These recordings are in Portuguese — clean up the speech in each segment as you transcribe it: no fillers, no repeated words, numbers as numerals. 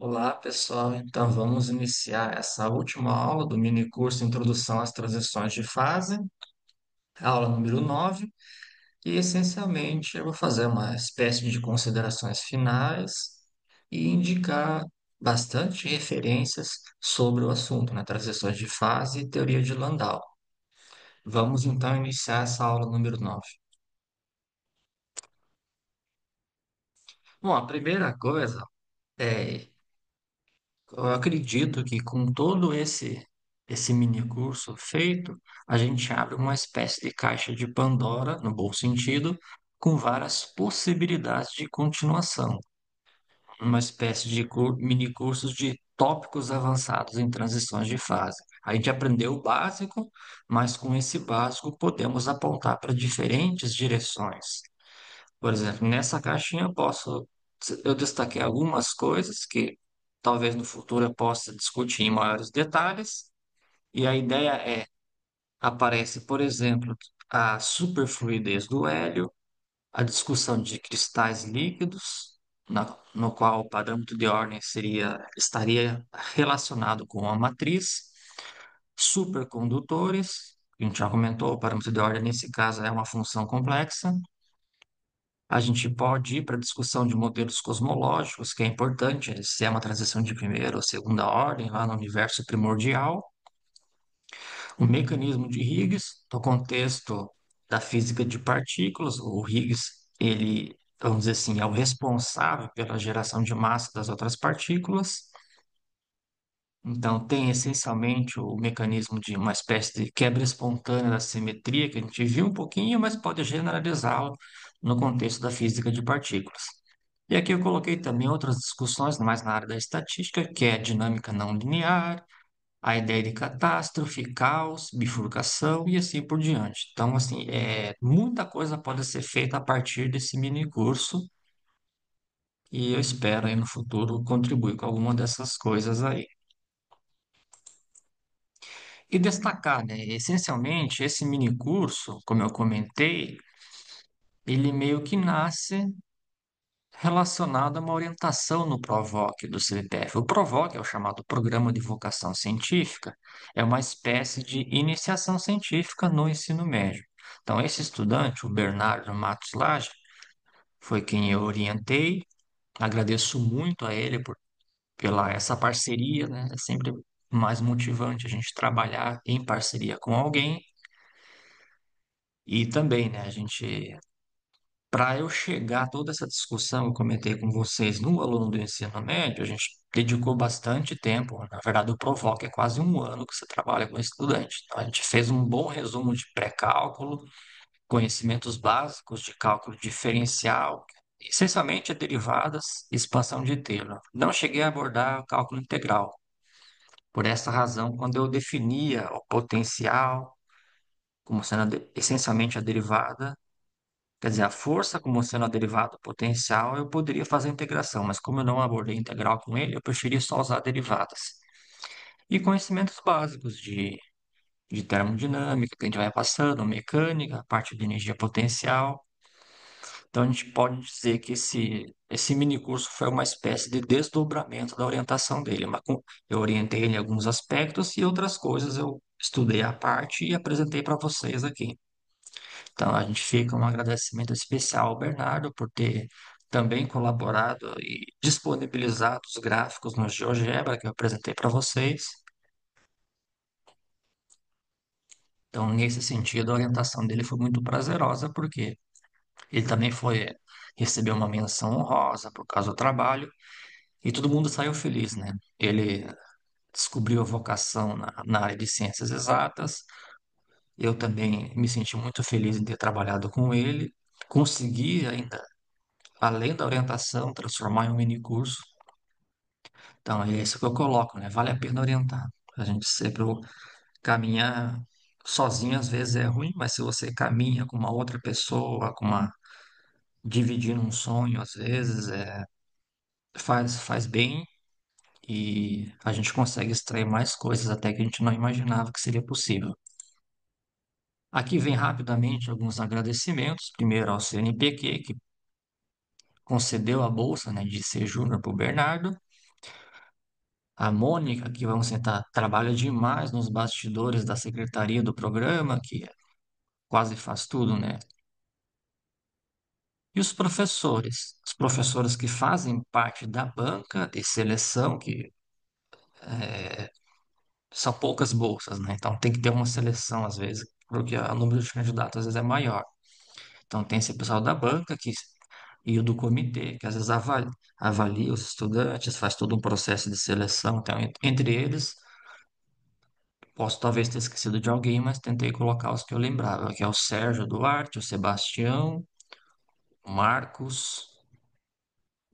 Olá, pessoal. Então, vamos iniciar essa última aula do mini curso Introdução às Transições de Fase, aula número 9. E, essencialmente, eu vou fazer uma espécie de considerações finais e indicar bastante referências sobre o assunto, né? Transições de fase e teoria de Landau. Vamos, então, iniciar essa aula número 9. Bom, a primeira coisa é eu acredito que com todo esse mini curso feito, a gente abre uma espécie de caixa de Pandora, no bom sentido, com várias possibilidades de continuação. Uma espécie de mini cursos de tópicos avançados em transições de fase. A gente aprendeu o básico, mas com esse básico podemos apontar para diferentes direções. Por exemplo, nessa caixinha eu destaquei algumas coisas que talvez no futuro eu possa discutir em maiores detalhes, e a ideia aparece, por exemplo, a superfluidez do hélio, a discussão de cristais líquidos, no qual o parâmetro de ordem estaria relacionado com a matriz, supercondutores, a gente já comentou, o parâmetro de ordem nesse caso é uma função complexa. A gente pode ir para a discussão de modelos cosmológicos, que é importante, se é uma transição de primeira ou segunda ordem, lá no universo primordial. O mecanismo de Higgs, no contexto da física de partículas, o Higgs, ele, vamos dizer assim, é o responsável pela geração de massa das outras partículas. Então, tem essencialmente o mecanismo de uma espécie de quebra espontânea da simetria, que a gente viu um pouquinho, mas pode generalizá-lo no contexto da física de partículas. E aqui eu coloquei também outras discussões, mais na área da estatística, que é a dinâmica não linear, a ideia de catástrofe, caos, bifurcação e assim por diante. Então, assim, muita coisa pode ser feita a partir desse mini curso e eu espero aí no futuro contribuir com alguma dessas coisas aí. E destacar, né, essencialmente, esse mini curso, como eu comentei, ele meio que nasce relacionado a uma orientação no PROVOC do CBPF. O PROVOC é o chamado Programa de Vocação Científica, é uma espécie de iniciação científica no ensino médio. Então, esse estudante, o Bernardo Matos Lage, foi quem eu orientei. Agradeço muito a ele pela essa parceria, né? É sempre mais motivante a gente trabalhar em parceria com alguém. E também, né, a gente, para eu chegar a toda essa discussão que eu comentei com vocês no aluno do ensino médio, a gente dedicou bastante tempo. Na verdade, o Provoca é quase um ano que você trabalha com estudante. Então, a gente fez um bom resumo de pré-cálculo, conhecimentos básicos de cálculo diferencial, essencialmente derivadas e expansão de Taylor. Não cheguei a abordar o cálculo integral. Por essa razão, quando eu definia o potencial como sendo essencialmente a derivada, quer dizer, a força como sendo a derivada potencial, eu poderia fazer a integração, mas como eu não abordei integral com ele, eu preferi só usar derivadas. E conhecimentos básicos de termodinâmica, que a gente vai passando, mecânica, a parte de energia potencial. Então, a gente pode dizer que esse mini curso foi uma espécie de desdobramento da orientação dele. Eu orientei ele em alguns aspectos e outras coisas eu estudei à parte e apresentei para vocês aqui. Então, a gente fica um agradecimento especial ao Bernardo por ter também colaborado e disponibilizado os gráficos no GeoGebra que eu apresentei para vocês. Então, nesse sentido, a orientação dele foi muito prazerosa, porque ele também recebeu uma menção honrosa por causa do trabalho, e todo mundo saiu feliz, né? Ele descobriu a vocação na área de ciências exatas, eu também me senti muito feliz em ter trabalhado com ele, consegui ainda além da orientação, transformar em um mini curso. Então, é isso que eu coloco, né? Vale a pena orientar. A gente sempre caminhar sozinho às vezes é ruim, mas se você caminha com uma outra pessoa, dividindo um sonho, às vezes faz bem e a gente consegue extrair mais coisas até que a gente não imaginava que seria possível. Aqui vem rapidamente alguns agradecimentos. Primeiro ao CNPq, que concedeu a bolsa, né, de ser júnior para o Bernardo. A Mônica, que vamos sentar, trabalha demais nos bastidores da secretaria do programa, que quase faz tudo, né? E os professores que fazem parte da banca de seleção, que são poucas bolsas, né? Então tem que ter uma seleção às vezes, porque o número de candidatos às vezes é maior. Então tem esse pessoal da banca e o do comitê, que às vezes avalia os estudantes, faz todo um processo de seleção. Então, entre eles, posso talvez ter esquecido de alguém, mas tentei colocar os que eu lembrava, que é o Sérgio Duarte, o Sebastião, o Marcos,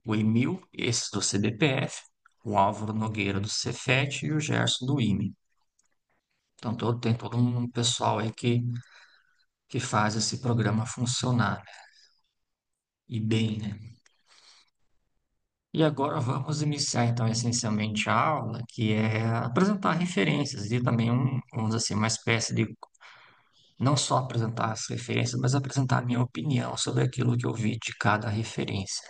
o Emil, esses do CBPF, o Álvaro Nogueira do Cefet e o Gerson do IME. Então tem todo um pessoal aí que faz esse programa funcionar, né? E bem, né? E agora vamos iniciar então essencialmente a aula, que é apresentar referências e também vamos dizer assim, uma espécie de não só apresentar as referências, mas apresentar a minha opinião sobre aquilo que eu vi de cada referência.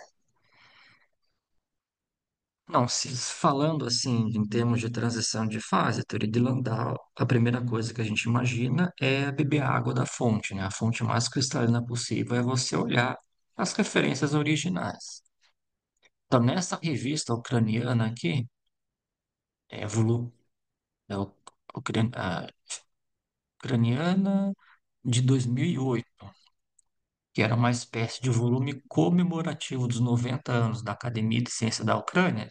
Não, se falando assim, em termos de transição de fase, a teoria de Landau, a primeira coisa que a gente imagina é beber a água da fonte, né? A fonte mais cristalina possível é você olhar as referências originais. Então, nessa revista ucraniana aqui, é, Volu, é a ucraniana de 2008, que era uma espécie de volume comemorativo dos 90 anos da Academia de Ciência da Ucrânia.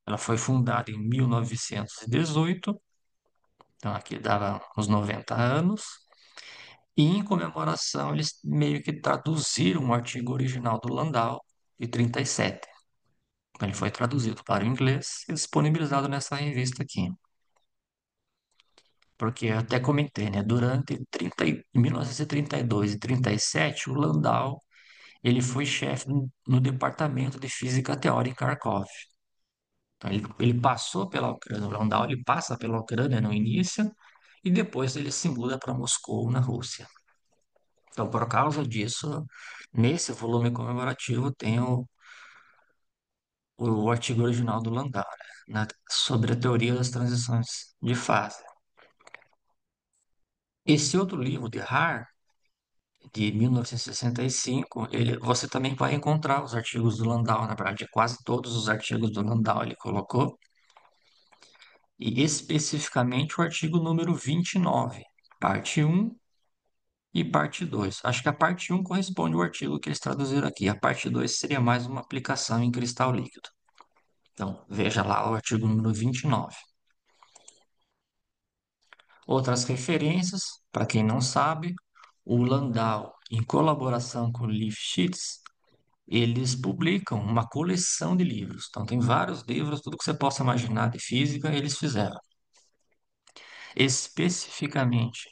Ela foi fundada em 1918, então aqui dava uns 90 anos, e em comemoração eles meio que traduziram o artigo original do Landau, de 37. Então, ele foi traduzido para o inglês e disponibilizado nessa revista aqui. Porque eu até comentei, né? Durante 1932 e 37, o Landau ele foi chefe no departamento de física teórica em Kharkov. Então, ele passou pela Ucrânia, o Landau ele passa pela Ucrânia no início e depois ele se muda para Moscou, na Rússia. Então, por causa disso, nesse volume comemorativo tem o artigo original do Landau, né, sobre a teoria das transições de fase. Esse outro livro de Haar, de 1965, você também vai encontrar os artigos do Landau, na verdade, quase todos os artigos do Landau ele colocou, e especificamente o artigo número 29, parte um e parte 2. Acho que a parte um corresponde ao artigo que eles traduziram aqui, a parte 2 seria mais uma aplicação em cristal líquido. Então, veja lá o artigo número 29. Outras referências, para quem não sabe, o Landau, em colaboração com o Lifshitz, eles publicam uma coleção de livros. Então, tem vários livros, tudo que você possa imaginar de física, eles fizeram. Especificamente,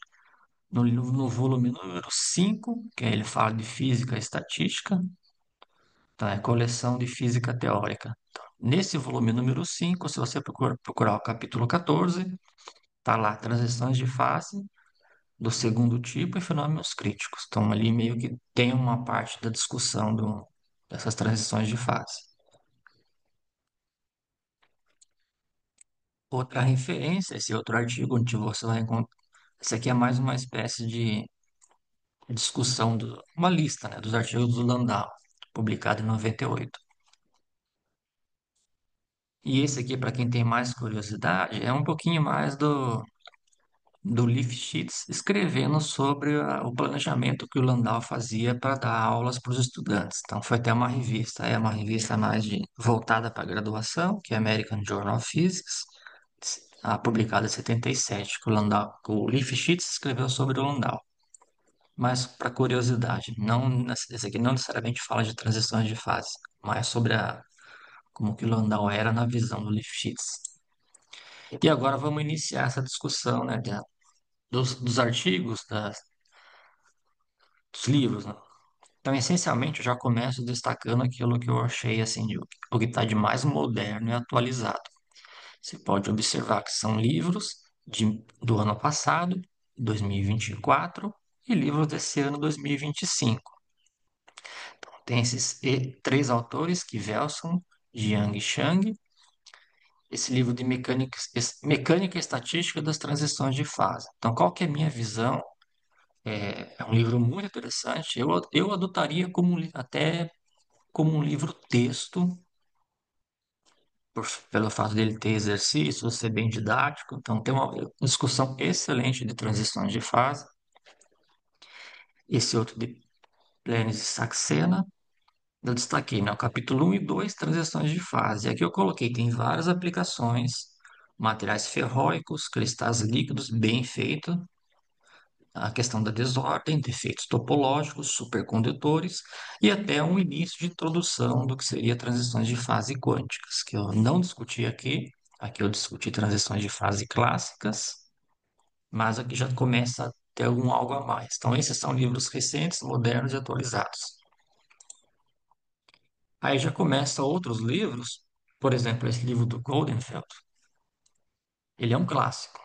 no volume número 5, que aí ele fala de física e estatística, tá? É coleção de física teórica. Então, nesse volume número 5, se você procurar o capítulo 14, tá lá, transições de fase do segundo tipo e fenômenos críticos. Então, ali meio que tem uma parte da discussão dessas transições de fase. Outra referência, esse outro artigo onde você vai encontrar. Esse aqui é mais uma espécie de discussão, uma lista, né, dos artigos do Landau, publicado em 98. E esse aqui, para quem tem mais curiosidade, é um pouquinho mais do Lifshitz escrevendo sobre o planejamento que o Landau fazia para dar aulas para os estudantes. Então, foi até uma revista, é uma revista mais voltada para a graduação, que é a American Journal of Physics, publicada em 77, que o Lifshitz escreveu sobre o Landau. Mas, para curiosidade, esse aqui não necessariamente fala de transições de fase, mas sobre como que o Landau era na visão do Lifshitz. E agora vamos iniciar essa discussão, né, dos artigos, dos livros, né? Então, essencialmente, eu já começo destacando aquilo que eu achei assim, o que está de mais moderno e atualizado. Você pode observar que são livros do ano passado, 2024, e livros desse ano, 2025. Tem esses três autores, Kivelson, Jiang e Chang, esse livro de mecânica e estatística das transições de fase. Então, qual que é a minha visão? É um livro muito interessante. Eu adotaria até como um livro texto, pelo fato dele ter exercícios, ser bem didático. Então, tem uma discussão excelente de transições de fase. Esse outro de Plenes e Saxena, eu destaquei, né, o capítulo 1 e 2, transições de fase. Aqui eu coloquei, tem várias aplicações, materiais ferróicos, cristais líquidos, bem feito, a questão da desordem, defeitos topológicos, supercondutores e até um início de introdução do que seria transições de fase quânticas, que eu não discuti aqui. Aqui eu discuti transições de fase clássicas, mas aqui já começa a ter algo a mais. Então, esses são livros recentes, modernos e atualizados. Aí já começa outros livros, por exemplo, esse livro do Goldenfeld, ele é um clássico.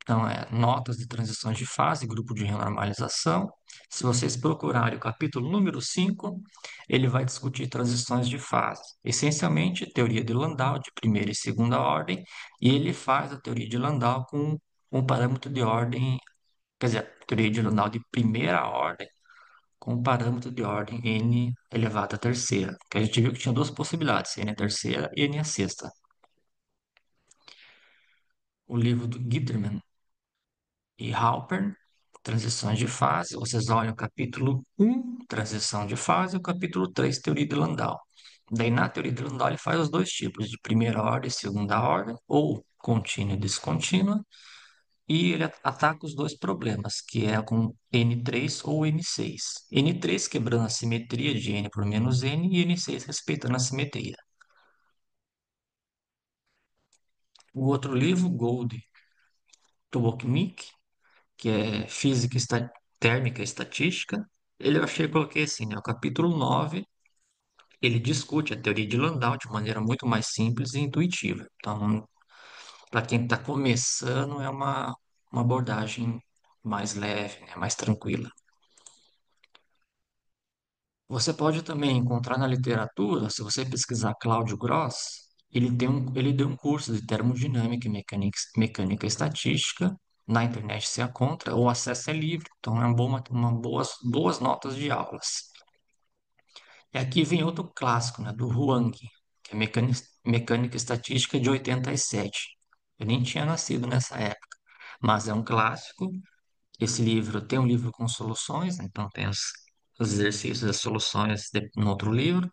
Então, é Notas de Transições de Fase, Grupo de Renormalização. Se vocês procurarem o capítulo número 5, ele vai discutir transições de fase. Essencialmente, teoria de Landau, de primeira e segunda ordem, e ele faz a teoria de Landau com um parâmetro de ordem, quer dizer, a teoria de Landau de primeira ordem, com um parâmetro de ordem n elevado à terceira, que a gente viu que tinha duas possibilidades, n a terceira e n a sexta. O livro do Gitterman e Halpern, transições de fase, vocês olham o capítulo 1, transição de fase, e o capítulo 3, teoria de Landau. Daí, na teoria de Landau, ele faz os dois tipos, de primeira ordem e segunda ordem, ou contínua e descontínua, e ele ataca os dois problemas, que é com N3 ou N6. N3 quebrando a simetria de N por menos N e N6 respeitando a simetria. O outro livro, Gold, Toboknik, que é Térmica e Estatística, ele eu achei, coloquei assim, né? O capítulo 9 ele discute a teoria de Landau de maneira muito mais simples e intuitiva. Então, para quem está começando, é uma abordagem mais leve, né? Mais tranquila. Você pode também encontrar na literatura, se você pesquisar Cláudio Gross, ele deu um curso de termodinâmica e mecânica estatística. Na internet se encontra, o acesso é livre, então é boas notas de aulas. E aqui vem outro clássico, né, do Huang, que é mecânica estatística de 87. Eu nem tinha nascido nessa época, mas é um clássico. Esse livro tem um livro com soluções, né, então tem os exercícios e as soluções no outro livro.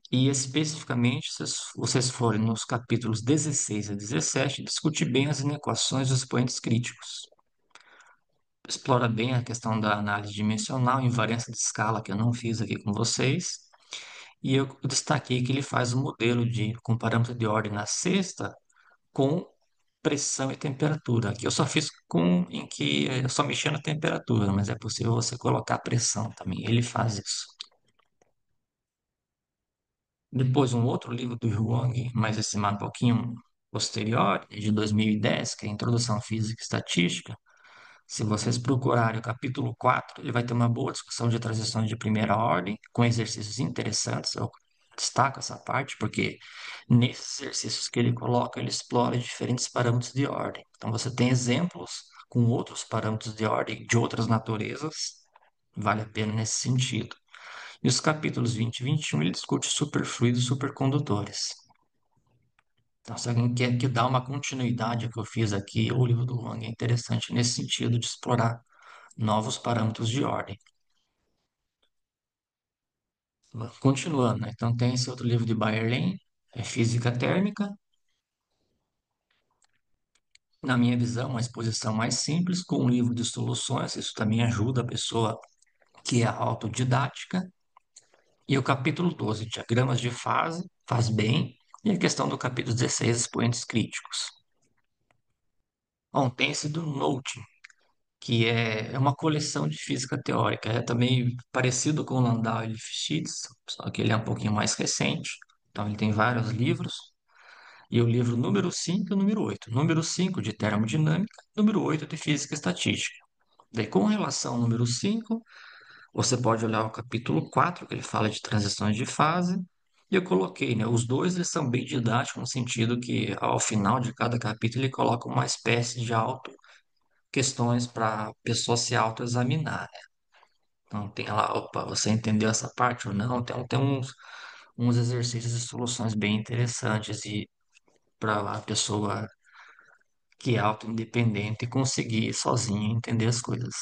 E especificamente, se vocês forem nos capítulos 16 a 17, discute bem as inequações dos expoentes críticos. Explora bem a questão da análise dimensional, invariância de escala, que eu não fiz aqui com vocês. E eu destaquei que ele faz um modelo com parâmetro de ordem na sexta com pressão e temperatura. Aqui eu só fiz em que eu só mexi na temperatura, mas é possível você colocar pressão também. Ele faz isso. Depois, um outro livro do Huang, mais estimado um pouquinho posterior, de 2010, que é Introdução à Física e Estatística. Se vocês procurarem o capítulo 4, ele vai ter uma boa discussão de transições de primeira ordem, com exercícios interessantes. Eu destaco essa parte, porque nesses exercícios que ele coloca, ele explora diferentes parâmetros de ordem. Então, você tem exemplos com outros parâmetros de ordem de outras naturezas, vale a pena nesse sentido. E os capítulos 20 e 21, ele discute superfluidos e supercondutores. Então, se alguém quer que dá uma continuidade ao que eu fiz aqui, o livro do Wang é interessante nesse sentido de explorar novos parâmetros de ordem. Continuando, né? Então tem esse outro livro de Bayerlein, é Física Térmica. Na minha visão, uma exposição mais simples, com um livro de soluções, isso também ajuda a pessoa que é autodidática. E o capítulo 12, diagramas de fase, faz bem. E a questão do capítulo 16, expoentes críticos. Bom, tem esse do Note, que é uma coleção de física teórica. É também parecido com o Landau e Lifshitz, só que ele é um pouquinho mais recente. Então, ele tem vários livros. E o livro número 5 e o número 8. Número 5 de termodinâmica, número 8 de física e estatística. Daí, com relação ao número 5, você pode olhar o capítulo 4, que ele fala de transições de fase, E eu coloquei, né? Os dois eles são bem didáticos no sentido que ao final de cada capítulo ele coloca uma espécie de auto questões para a pessoa se autoexaminar, né? Então tem lá, opa, você entendeu essa parte ou não? Tem uns exercícios e soluções bem interessantes e para a pessoa que é auto-independente conseguir sozinha entender as coisas.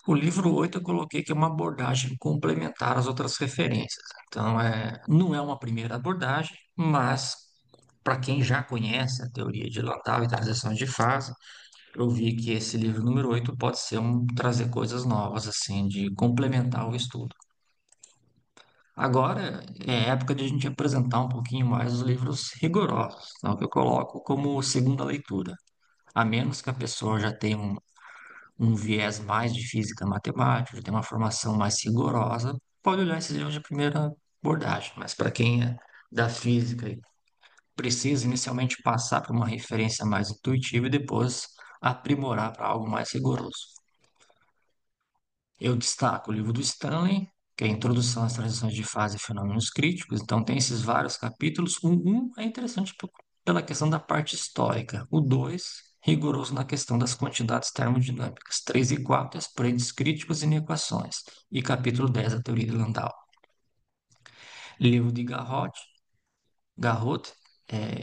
O livro 8 eu coloquei que é uma abordagem complementar às outras referências. Então, não é uma primeira abordagem, mas para quem já conhece a teoria de Landau e transições de fase, eu vi que esse livro número 8 pode ser trazer coisas novas, assim, de complementar o estudo. Agora é época de a gente apresentar um pouquinho mais os livros rigorosos, então, que eu coloco como segunda leitura. A menos que a pessoa já tenha um viés mais de física matemática, já tenha uma formação mais rigorosa, pode olhar esses livros de primeira abordagem. Mas para quem é da física e precisa inicialmente passar por uma referência mais intuitiva e depois aprimorar para algo mais rigoroso. Eu destaco o livro do Stanley, que é a Introdução às Transições de Fase e Fenômenos Críticos. Então, tem esses vários capítulos. O 1 é interessante pela questão da parte histórica. O 2, rigoroso na questão das quantidades termodinâmicas. 3 e 4, expoentes críticos e inequações. E capítulo 10, a teoria de Landau. Livro de Garrot,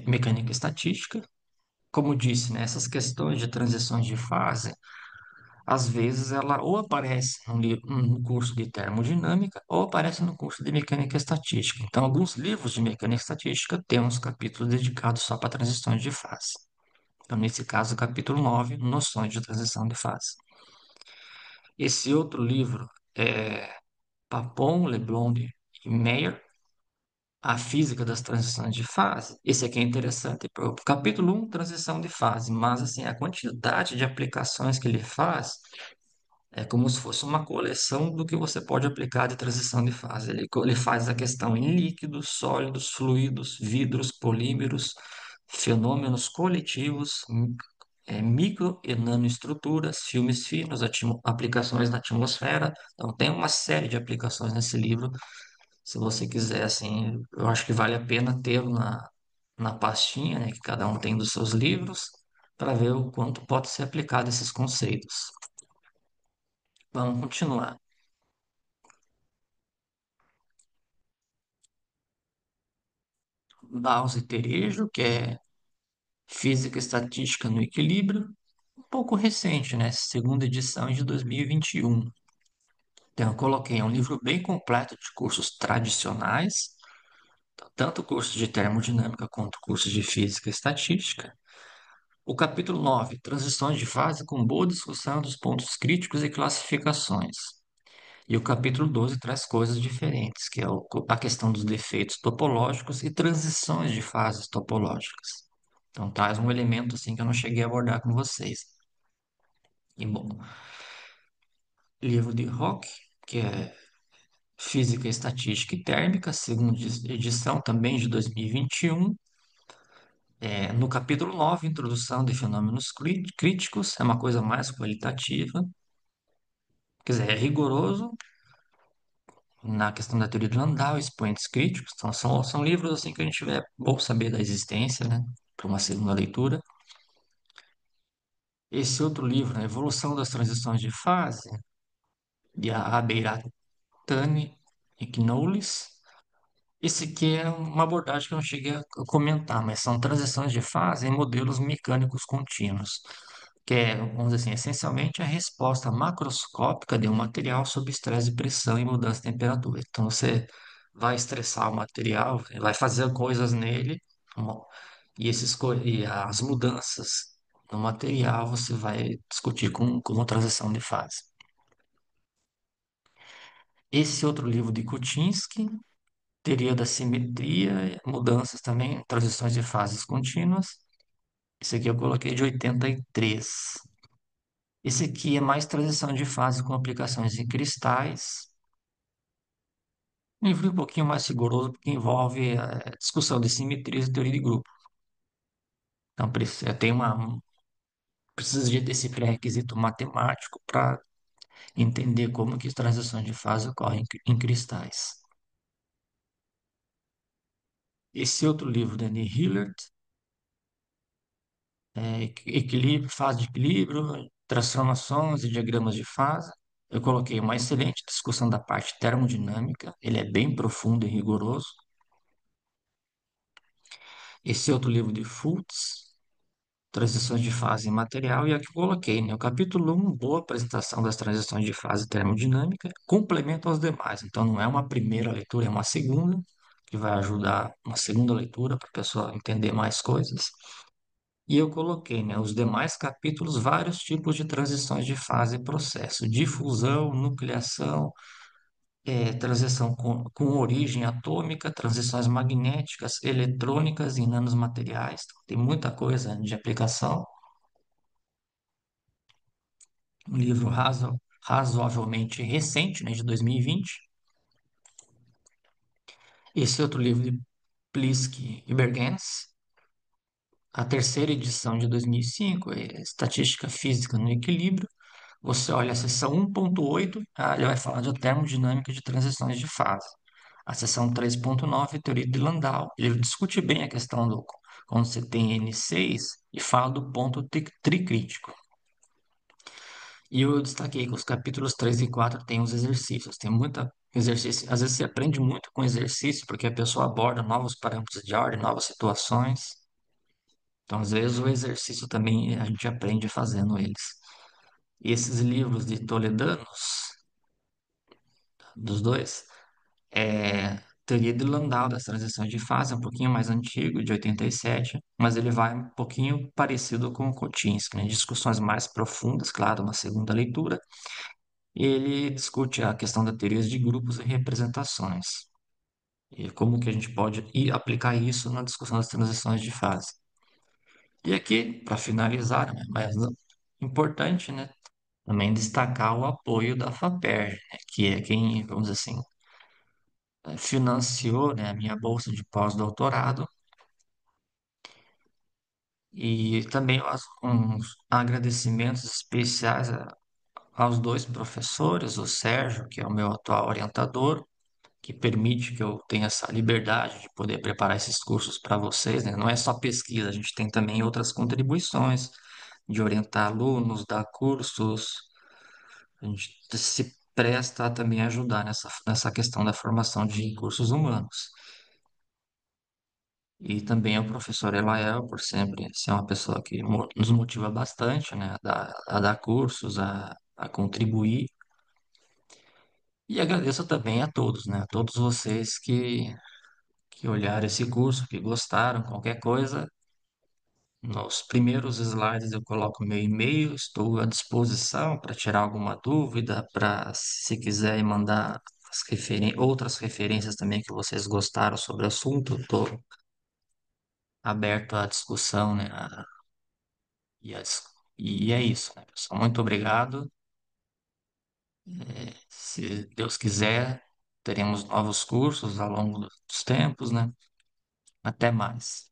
Mecânica Estatística. Como disse, né, essas questões de transições de fase às vezes ela ou aparece no curso de termodinâmica ou aparece no curso de mecânica estatística. Então, alguns livros de mecânica estatística têm uns capítulos dedicados só para transições de fase. Então, nesse caso, o capítulo 9, noções de transição de fase. Esse outro livro é Papon, Leblond e Meyer, A Física das Transições de Fase. Esse aqui é interessante. O capítulo 1, transição de fase, mas assim, a quantidade de aplicações que ele faz é como se fosse uma coleção do que você pode aplicar de transição de fase. Ele faz a questão em líquidos, sólidos, fluidos, vidros, polímeros, fenômenos coletivos, micro e nanoestruturas, filmes finos, aplicações na atmosfera. Então, tem uma série de aplicações nesse livro. Se você quiser, assim, eu acho que vale a pena tê-lo na pastinha, né, que cada um tem dos seus livros, para ver o quanto pode ser aplicado esses conceitos. Vamos continuar. Baus e Terejo, que é Física e Estatística no Equilíbrio, um pouco recente, né? Segunda edição de 2021. Então, eu coloquei um livro bem completo de cursos tradicionais, tanto curso de termodinâmica quanto curso de física e estatística. O capítulo 9, Transições de fase com boa discussão dos pontos críticos e classificações. E o capítulo 12 traz coisas diferentes, que é a questão dos defeitos topológicos e transições de fases topológicas. Então, traz um elemento assim que eu não cheguei a abordar com vocês. E bom, livro de Rock, que é Física, Estatística e Térmica, segunda edição, também de 2021. No capítulo 9, Introdução de Fenômenos Críticos, é uma coisa mais qualitativa. Quer dizer, é rigoroso na questão da teoria de Landau, expoentes críticos. Então, são livros assim que a gente é bom saber da existência, né, para uma segunda leitura. Esse outro livro, né, Evolução das Transições de Fase, de Abeiratani e Knowles. Esse aqui é uma abordagem que eu não cheguei a comentar, mas são transições de fase em modelos mecânicos contínuos, que é, vamos dizer assim, essencialmente a resposta macroscópica de um material sob estresse de pressão e mudança de temperatura. Então, você vai estressar o material, vai fazer coisas nele, bom, e as mudanças no material você vai discutir como transição de fase. Esse outro livro de Kuczynski, teoria da simetria, mudanças também, transições de fases contínuas. Esse aqui eu coloquei de 83. Esse aqui é mais transição de fase com aplicações em cristais. Um livro um pouquinho mais rigoroso, porque envolve a discussão de simetrias e teoria de grupo. Então, precisa desse pré-requisito matemático para entender como que as transições de fase ocorrem em cristais. Esse outro livro, Danny Hillard, Equilíbrio, Fase de Equilíbrio, Transformações e Diagramas de Fase. Eu coloquei uma excelente discussão da parte termodinâmica, ele é bem profundo e rigoroso. Esse outro livro de Fultz, Transições de Fase em Material, e aqui eu coloquei, né? O capítulo 1, boa apresentação das transições de fase termodinâmica, complementa aos demais. Então, não é uma primeira leitura, é uma segunda, que vai ajudar uma segunda leitura para a pessoa entender mais coisas. E eu coloquei, né, os demais capítulos, vários tipos de transições de fase e processo, difusão, nucleação, transição com origem atômica, transições magnéticas, eletrônicas e nanomateriais. Tem muita coisa de aplicação. Um livro razoavelmente recente, né, de 2020. Esse outro livro de Plisk e Bergens, a terceira edição de 2005, é Estatística Física no Equilíbrio. Você olha a seção 1.8, ele vai falar de termodinâmica de transições de fase. A seção 3.9, teoria de Landau, ele discute bem a questão do quando você tem N6 e fala do ponto tricrítico. E eu destaquei que os capítulos 3 e 4 têm os exercícios, tem muita exercício. Às vezes você aprende muito com exercício, porque a pessoa aborda novos parâmetros de ordem, novas situações. Então, às vezes, o exercício também a gente aprende fazendo eles. E esses livros de Toledanos, dos dois, teoria de Landau das transições de fase, é um pouquinho mais antigo, de 87, mas ele vai um pouquinho parecido com o Kocinski, né? Discussões mais profundas, claro, na segunda leitura. Ele discute a questão da teoria de grupos e representações, e como que a gente pode ir aplicar isso na discussão das transições de fase. E aqui, para finalizar, né, mas importante, né, também destacar o apoio da FAPERJ, né, que é quem, vamos dizer assim, financiou, né, a minha bolsa de pós-doutorado, e também uns agradecimentos especiais aos dois professores, o Sérgio, que é o meu atual orientador, que permite que eu tenha essa liberdade de poder preparar esses cursos para vocês, né? Não é só pesquisa, a gente tem também outras contribuições de orientar alunos, dar cursos, a gente se presta a também ajudar nessa questão da formação de recursos humanos. E também ao professor Elael, por sempre ser uma pessoa que nos motiva bastante, né, a dar cursos, a contribuir. E agradeço também a todos, né, a todos vocês que olharam esse curso, que gostaram, qualquer coisa. Nos primeiros slides eu coloco meu e-mail, estou à disposição para tirar alguma dúvida, para se quiserem mandar outras referências também que vocês gostaram sobre o assunto, estou aberto à discussão, né? E, e é isso, né, pessoal? Muito obrigado. Se Deus quiser, teremos novos cursos ao longo dos tempos, né? Até mais.